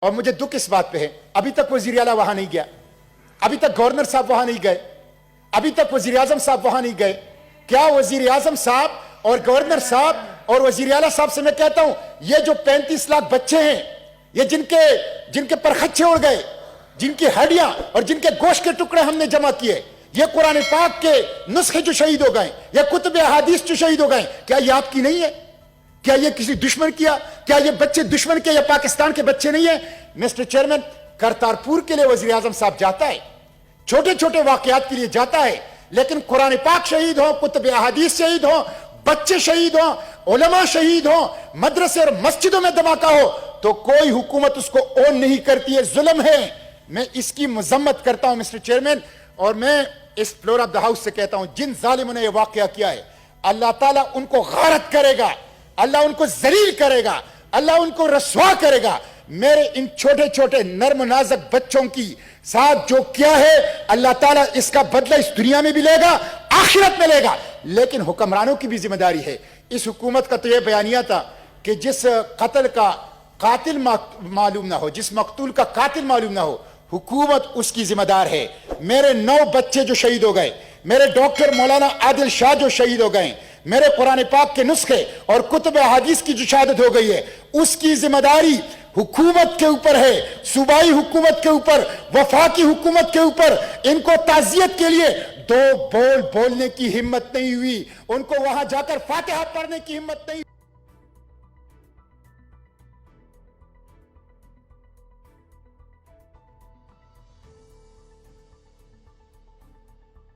اور مجھے دکھ اس بات پہ ہے ابھی تک وزیر اعلیٰ وہاں نہیں گیا، ابھی تک گورنر صاحب وہاں نہیں گئے، ابھی تک وزیر اعظم صاحب وہاں نہیں گئے۔ کیا وزیر اعظم صاحب اور گورنر صاحب اور وزیر اعلیٰ صاحب سے میں کہتا ہوں، یہ جو 35 لاکھ بچے ہیں، یہ جن کے پرخچے اڑ گئے، جن کی ہڈیاں اور جن کے گوشت کے ٹکڑے ہم نے جمع کیے، یہ قرآن پاک کے نسخے جو شہید ہو گئے، یا کتب احادیث جو شہید ہو گئے، کیا یہ آپ کی نہیں ہے؟ کیا یہ کسی دشمن کیا؟ کیا یہ بچے دشمن کے یا پاکستان کے بچے نہیں ہیں؟ مسٹر چیئرمین، کرتارپور کے لیے وزیر اعظم صاحب جاتا ہے، چھوٹے چھوٹے واقعات کے لیے جاتا ہے، لیکن قرآن پاک شہید ہوں، کتب احادیث شہید ہوں، بچے شہید ہوں، علماء شہید ہوں، مدرسے اور مسجدوں میں دھماکہ ہو تو کوئی حکومت اس کو اون نہیں کرتی ہے، ظلم ہے۔ میں اس کی مذمت کرتا ہوں مسٹر چیئرمین، اور میں اس فلور آف دا ہاؤس سے کہتا ہوں، جن ظالموں نے یہ واقعہ کیا ہے، اللہ تعالیٰ ان کو غارت کرے گا، اللہ ان کو ذلیل کرے گا، اللہ ان کو رسوا کرے گا۔ میرے ان چھوٹے چھوٹے نرم نازک بچوں کی ساتھ جو کیا ہے، اللہ تعالیٰ اس کا بدلہ اس دنیا میں بھی لے گا، آخرت میں لے گا، لیکن حکمرانوں کی بھی ذمہ داری ہے۔ اس حکومت کا تو یہ بیانیہ تھا کہ جس قتل کا قاتل معلوم نہ ہو، جس مقتول کا قاتل معلوم نہ ہو، حکومت اس کی ذمہ دار ہے۔ میرے 9 بچے جو شہید ہو گئے، میرے ڈاکٹر مولانا عادل شاہ جو شہید ہو گئے، میرے قرآن پاک کے نسخے اور کتب احادیث کی جو شہادت ہو گئی ہے، اس کی ذمہ داری حکومت کے اوپر ہے، صوبائی حکومت کے اوپر، وفاقی حکومت کے اوپر۔ ان کو تعزیت کے لیے 2 بول بولنے کی ہمت نہیں ہوئی، ان کو وہاں جا کر فاتحہ پڑھنے کی ہمت نہیں